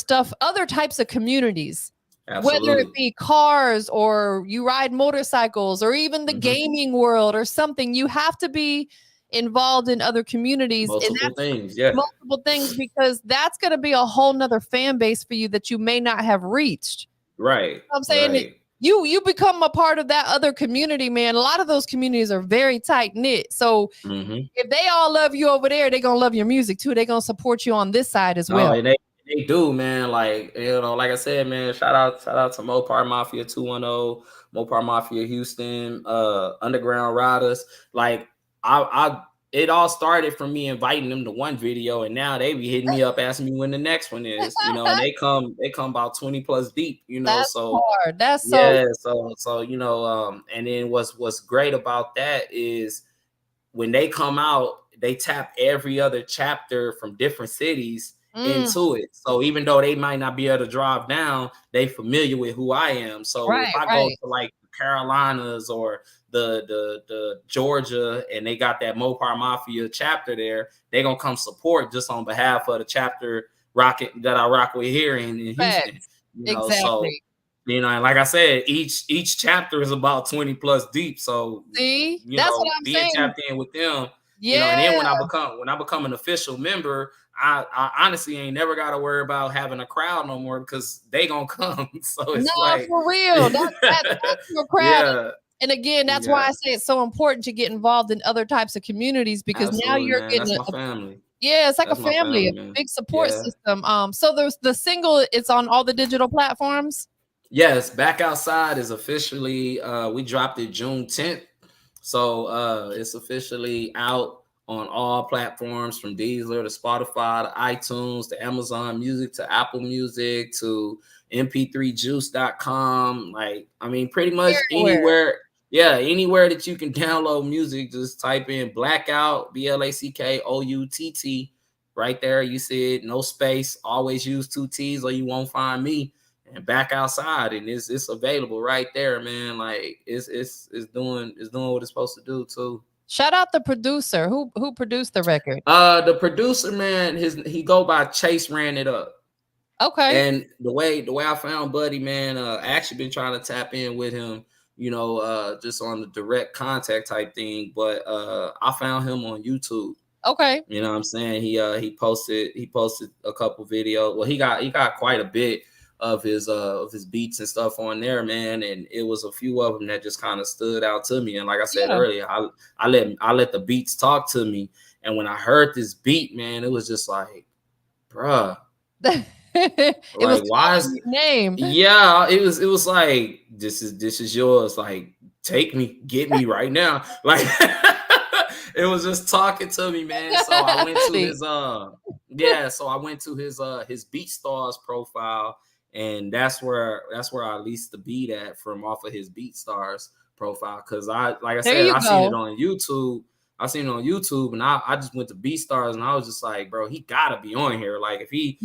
other types of communities. Absolutely. Whether it be cars or you ride motorcycles or even the gaming world or something, you have to be involved in other communities. Multiple things, yeah. Multiple things, because that's going to be a whole nother fan base for you that you may not have reached. Right. I'm saying right. You become a part of that other community, man. A lot of those communities are very tight knit. So if they all love you over there, they're gonna love your music too. They're gonna support you on this side as well. Oh, and they do, man. Like like I said, man. Shout out to Mopar Mafia 210, Mopar Mafia Houston, Underground Riders. Like it all started from me inviting them to one video, and now they be hitting me up asking me when the next one is. And they come about 20 plus deep. That's so hard. That's yeah. So and then what's great about that is when they come out, they tap every other chapter from different cities into it. So even though they might not be able to drive down, they familiar with who I am. So if I go to like the Carolinas or the Georgia and they got that Mopar Mafia chapter there, they're gonna come support just on behalf of the chapter that I rock with here in Houston. Exactly. So and like I said, each chapter is about 20 plus deep. So see, that's what I'm being saying. Tapped in with them. Yeah. And then when I become an official member, I honestly ain't never got to worry about having a crowd no more because they gonna come. So it's for real. That's your crowd. Yeah. And again, that's why I say it's so important to get involved in other types of communities, because now you're getting that's my family. Yeah, it's like a family, a big support system. So there's the single, it's on all the digital platforms. Yes, Back Outside is officially we dropped it June 10th. So it's officially out on all platforms, from Deezer to Spotify to iTunes to Amazon Music to Apple Music to mp3juice.com. Like, I mean, pretty much anywhere. Yeah, anywhere that you can download music, just type in Blackout, BLACKOUTT. Right there, you see it, no space. Always use 2 T's or you won't find me. And Back Outside, and it's available right there, man. Like it's doing what it's supposed to do too. Shout out the producer who produced the record. The producer, man, he go by Chase Ran It Up. Okay. And the way I found Buddy, man, I actually been trying to tap in with him, just on the direct contact type thing. But I found him on YouTube. Okay. You know what I'm saying? He posted a couple videos. Well, he got quite a bit of his beats and stuff on there, man, and it was a few of them that just kind of stood out to me. And like I said earlier, I let the beats talk to me, and when I heard this beat, man, it was just like, bruh, it like, was why is name? Yeah, it was like, this is yours, like, take me, get me right now, like. It was just talking to me, man. So I went to his so I went to his BeatStars profile, and that's where I leased the beat at from, off of his BeatStars profile. Cause I seen it on YouTube. And I just went to BeatStars, and I was just like, bro, he gotta be on here. Like if he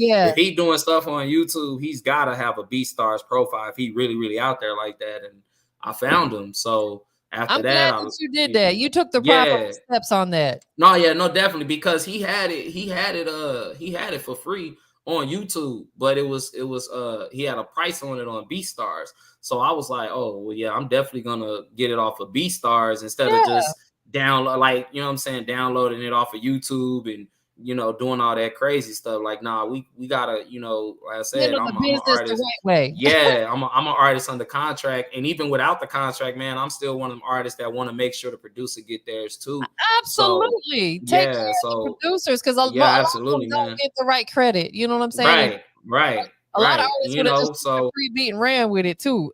doing stuff on YouTube, he's gotta have a BeatStars profile if he really, really out there like that. And I found him. So After I'm that, glad that you did that. You took the proper yeah. steps on that. No, yeah, no, definitely, because he had it for free on YouTube, but he had a price on it on BeatStars. So I was like, oh well, yeah, I'm definitely gonna get it off of BeatStars instead of Yeah. just download, like, you know what I'm saying, downloading it off of YouTube and, you know, doing all that crazy stuff. Like, nah, we gotta, you know, like I said, Handle the I'm an business the artist. right way. Yeah, I'm an artist under contract, and even without the contract, man, I'm still one of them artists that want to make sure the producer get theirs too. So Absolutely. Take care yeah, of the so producers, because a yeah, lot of them absolutely, don't man. get the right credit. You know what I'm saying? And Right, right, a lot of right. artists You would have know, just took the so free beat and ran with it too.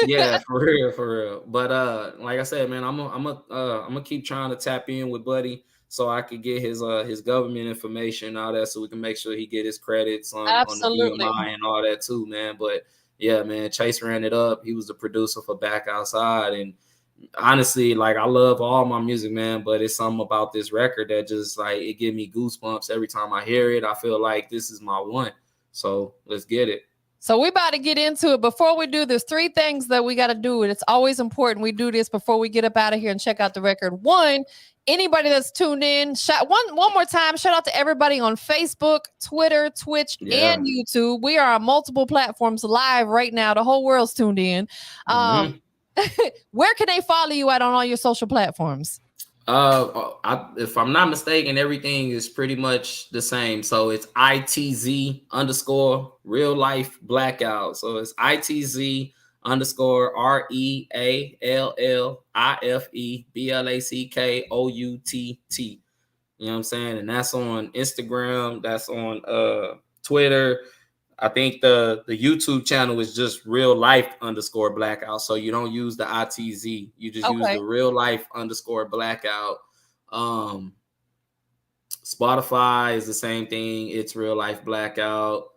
yeah, for real, for real. But like I said, man, I'm gonna keep trying to tap in with Buddy so I could get his government information and all that, so we can make sure he get his credits on the Absolutely. BMI and all that too, man. But yeah, man, Chase ran it up. He was the producer for Back Outside, and honestly, like, I love all my music, man, but it's something about this record that just, like, it give me goosebumps every time I hear it. I feel like this is my one. So let's get it. So we about to get into it. Before we do, there's 3 things that we got to do. And it's always important we do this before we get up out of here and check out the record. One, anybody that's tuned in, one more time, shout out to everybody on Facebook, Twitter, Twitch, Yeah. and YouTube. We are on multiple platforms live right now. The whole world's tuned in. Mm-hmm. Where can they follow you at on all your social platforms? If I'm not mistaken, everything is pretty much the same. So it's ITZ _ real life blackout. So it's ITZ _ REALLIFE BLACKOUTT. You know what I'm saying? And that's on Instagram. That's on Twitter. I think the YouTube channel is just real life _ blackout. So you don't use the ITZ. You just use the real life _ blackout. Spotify is the same thing. It's real life blackout.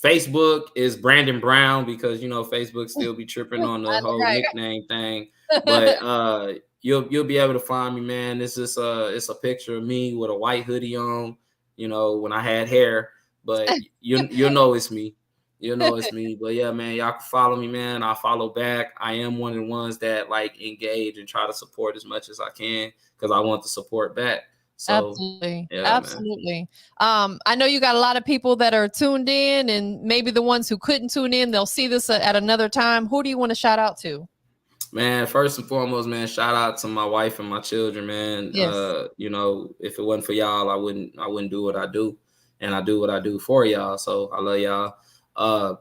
Facebook is Brandon Brown, because, you know, Facebook still be tripping on the whole nickname thing. But you'll be able to find me, man. It's just it's a picture of me with a white hoodie on, you know, when I had hair. But you'll know it's me. You'll know it's me. But yeah, man, y'all can follow me, man. I'll follow back. I am one of the ones that, like, engage and try to support as much as I can, because I want to support back. So absolutely. yeah, Absolutely. I know you got a lot of people that are tuned in, and maybe the ones who couldn't tune in, they'll see this at another time. Who do you want to shout out to? Man, first and foremost, man, shout out to my wife and my children, man. Yes. You know, if it wasn't for y'all, I wouldn't do what I do, and I do what I do for y'all. So I love y'all.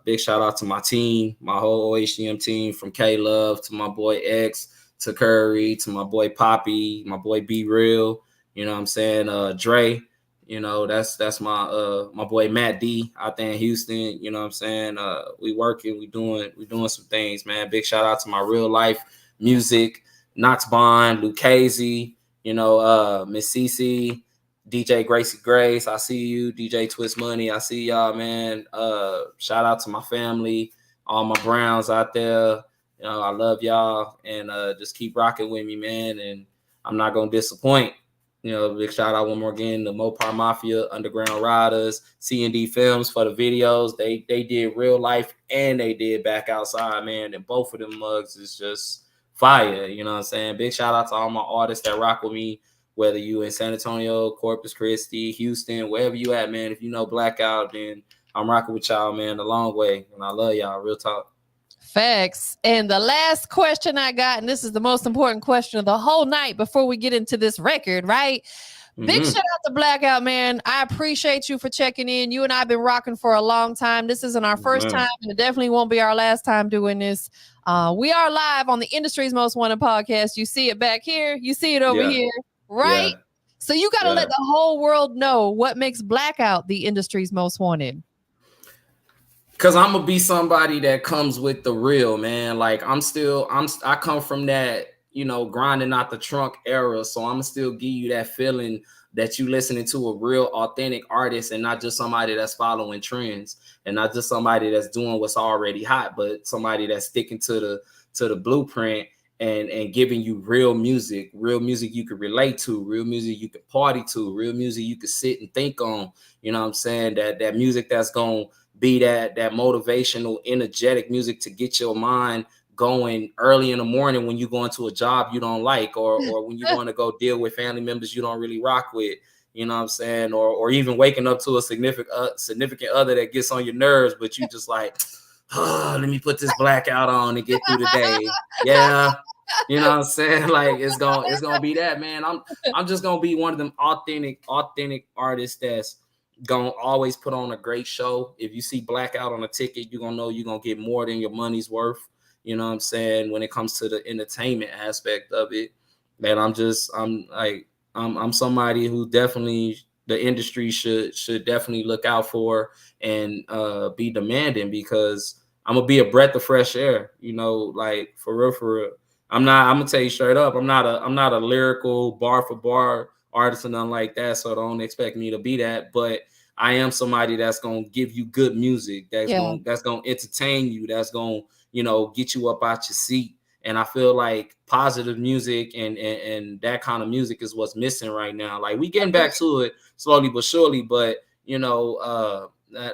Big shout out to my team, my whole OHDM team, from K Love to my boy X to Curry to my boy Poppy, my boy Be Real. You know what I'm saying? Dre. You know, that's my boy Matt D out there in Houston. You know what I'm saying? We working, we doing some things, man. Big shout out to my real life music, Knox Bond, Lucchese, you know, Miss Cece, DJ Gracie Grace. I see you, DJ Twist Money. I see y'all, man. Shout out to my family, all my Browns out there. You know, I love y'all, and just keep rocking with me, man. And I'm not gonna disappoint. You know, big shout out one more again to Mopar Mafia, Underground Riders, C&D Films for the videos. They did real life and they did Back Outside, man. And both of them mugs is just fire. You know what I'm saying? Big shout out to all my artists that rock with me, whether you in San Antonio, Corpus Christi, Houston, wherever you at, man. If you know Blackout, then I'm rocking with y'all, man, a long way. And I love y'all. Real talk. Facts. And the last question I got, and this is the most important question of the whole night before we get into this record, right? Big shout out to Blackout, man. I appreciate you for checking in. You and I have been rocking for a long time. This isn't our first time, and it definitely won't be our last time doing this. We are live on the Industry's Most Wanted podcast. You see it back here. You see it over here, right? Yeah. So you got to let the whole world know what makes Blackout the industry's most wanted. Cause I'm gonna be somebody that comes with the real, man. Like I come from that, you know, grinding out the trunk era. So I'm gonna still give you that feeling that you listening to a real authentic artist, and not just somebody that's following trends, and not just somebody that's doing what's already hot, but somebody that's sticking to the blueprint and giving you real music you could relate to, real music you could party to, real music you could sit and think on. You know what I'm saying? That music that's gonna be that motivational, energetic music to get your mind going early in the morning when you go into a job you don't like, or when you want to go deal with family members you don't really rock with, you know what I'm saying, or even waking up to a significant other that gets on your nerves, but you just like, oh, let me put this blackout on and get through the day. Yeah. You know what I'm saying? Like it's gonna be that, man. I'm just gonna be one of them authentic artists that's gonna always put on a great show. If you see Blackout on a ticket, you're gonna know you're gonna get more than your money's worth. You know what I'm saying? When it comes to the entertainment aspect of it, that I'm somebody who definitely the industry should definitely look out for and be demanding, because I'm gonna be a breath of fresh air, you know, like for real. I'm gonna tell you straight up, I'm not a lyrical bar for bar artist or nothing like that, so don't expect me to be that. But I am somebody that's gonna give you good music, that's gonna entertain you, that's gonna, you know, get you up out your seat. And I feel like positive music and that kind of music is what's missing right now. Like we getting back to it slowly but surely, but you know,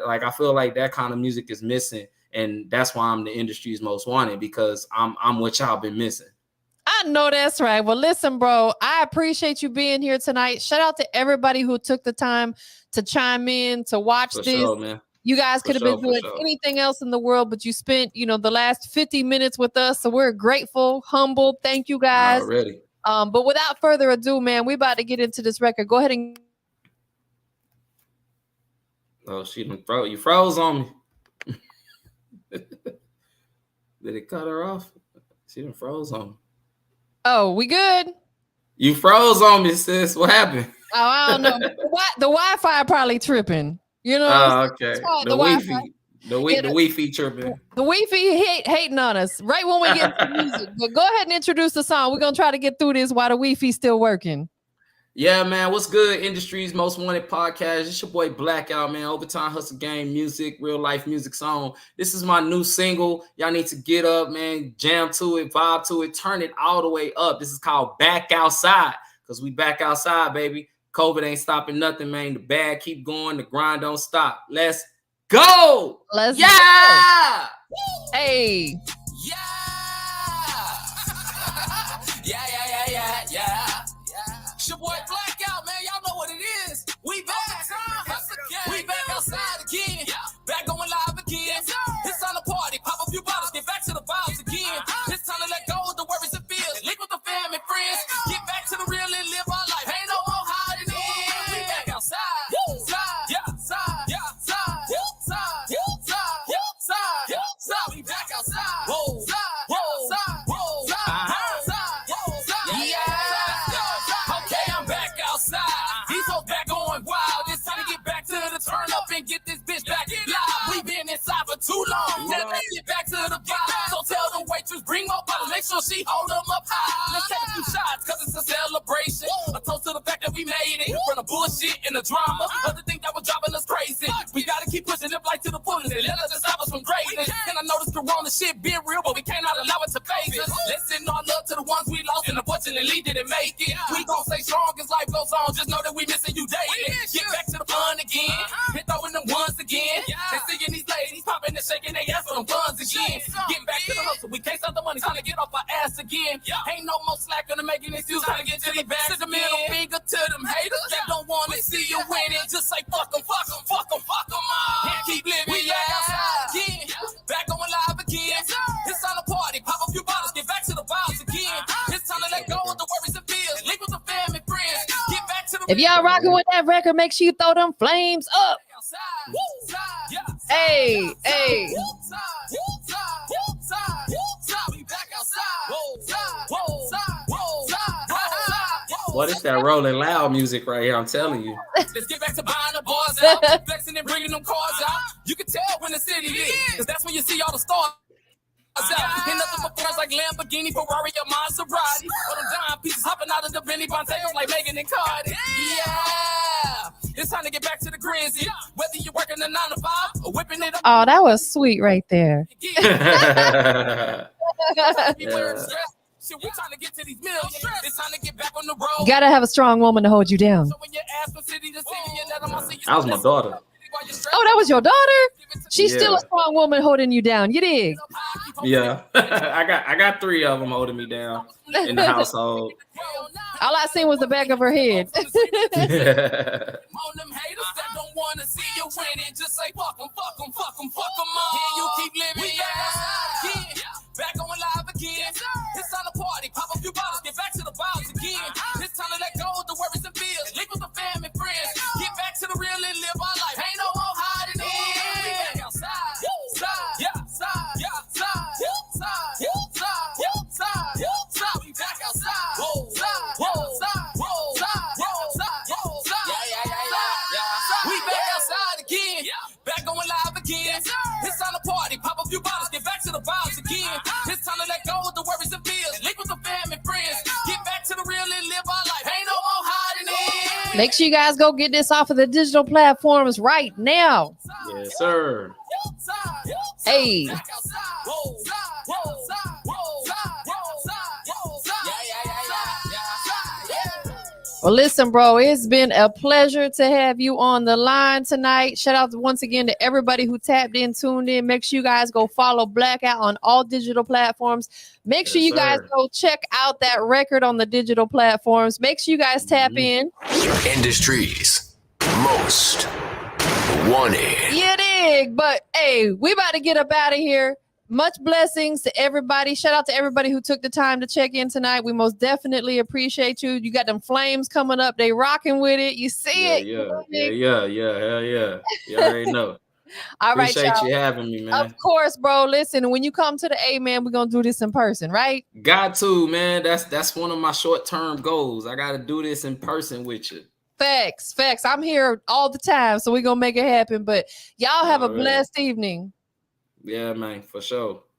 like I feel like that kind of music is missing. And that's why I'm the industry's most wanted, because I'm what y'all been missing. I know that's right. Well, listen, bro, I appreciate you being here tonight. Shout out to everybody who took the time to chime in, to watch this. Sure, man. You guys could have been doing anything else in the world, but you spent, you know, the last 50 minutes with us. So we're grateful, humbled. Thank you guys. Already. But without further ado, man, we're about to get into this record. Go ahead and. Oh, you froze on me. Did it cut her off? She done froze on me. Oh, we good? You froze on me, sis. What happened? Oh, I don't know. The Wi-Fi probably tripping. You know? Oh, okay. The Wi-Fi. The Wi-Fi tripping. The Wi-Fi hating on us right when we get to music. But go ahead and introduce the song. We're gonna try to get through this while the Wi-Fi's still working. Yeah, man. What's good? Industry's Most Wanted podcast. It's your boy Blackout, man. Overtime Hustle Game music, real life music song. This is my new single. Y'all need to get up, man. Jam to it, vibe to it, turn it all the way up. This is called Back Outside, because we back outside, baby. COVID ain't stopping nothing, man. The bag keep going. The grind don't stop. Let's go. Let's go. Hey. Yeah. It's your boy Blackout, man. Y'all know what it is. We back. We back outside again. Back going live again. It's time to party. Pop a few bottles. Get back to the vibes again. It's time to let go of the worries and fears. Link with the fam and friends. Get back to the real and live our life. Ain't no more hiding in. We back outside. We back outside. Whoa. Turn up and get this bitch back live. We been inside for too long. Now let's get back to the vibe. So tell the waitress, bring more bottles. Make sure she hold them up high. Let's take a few shots, cause it's a celebration. A toast to the fact that we made it. From the bullshit and the drama, other thing that was driving us crazy. We gotta keep pushing the light to the fullest. And let us just stop us from greatness. And I know this corona shit been real, but we cannot allow it to phase us. Let's send our love to the ones we lost and unfortunately didn't make it. We gon' stay strong as life goes on. Just know that we missing you daily. Get back to the fun again. And throwing them ones again. And seeing these ladies popping and shaking their ass for them guns again. Getting back to the hustle. We can't stop the money. Time to get off our ass again. Ain't no more slack gonna make an excuse. Time to get to the back. To the middle finger to them haters that don't want to see you winning. Just say fuck them all. And keep living. We outside again. Back going live again. It's time to party. Pop a few bottles. Get back to the vibes again. It's time to let go of the worries and fears. Link with the fam and friends. Get back to the. If y'all rocking with that record, make sure you throw them flames up. Hey. What is that rolling loud music right here? I'm telling you. Let's get back to buying the bars out, flexing and bringing them cars out. You can tell when the city lit, because that's when you see all the stars. Ain't nothing but friends like Lamborghini, Ferrari, or Maserati. But them dime pieces hopping out of the Benny Bontegos like Megan and Cardi. Yeah, it's time to get back to the grizzy. Whether you're working a 9 to 5 or whipping it up. Oh, that was sweet right there. Yeah. We're trying to get to these millions. It's time to get back on the road. You gotta have a strong woman to hold you down. That was my daughter. Oh, that was your daughter? She's still a strong woman holding you down. You dig? Yeah. I got 3 of them holding me down in the household. All I seen was the back of her head. On them haters that don't want to see you winning, just say fuck 'em, fuck 'em, fuck 'em, fuck 'em all. Here you keep living, back on live again. It's time to party, pop up your bottles, get back to the bottles again. It's time to let go of the worries and fears, link with the family, friends. Get back to the real and live our life. Ain't no more hiding in. Outside, yeah, side, yeah, side, side, side, side. We back outside. Whoa, side, side, side, yeah. We back outside again, back going live again. It's time to party, pop up your bottles, get back to the bottles again. It's time to let go of the worries and fears, link with the family, friends. Get back to the real and live our life. Ain't no more hiding in. Make sure you guys go get this off of the digital platforms right now. Yes, sir. Hey. Well, listen, bro, it's been a pleasure to have you on the line tonight. Shout out once again to everybody who tapped in, tuned in. Make sure you guys go follow Blackout on all digital platforms. Make sure you guys go check out that record on the digital platforms. Make sure you guys tap in. Industries Most Wanted. You dig? But hey, we about to get up out of here. Much blessings to everybody. Shout out to everybody who took the time to check in tonight. We most definitely appreciate you. You got them flames coming up. They rocking with it. You see it. Yeah. Hell yeah. You already know. All right, Appreciate y'all. you having me, man. Of course, bro. Listen, when you come to the A, man, we're going to do this in person, right? Got to, man. That's one of my short-term goals. I got to do this in person with you. Facts. I'm here all the time, so we're going to make it happen. But y'all have a blessed evening. Yeah, man, for sure.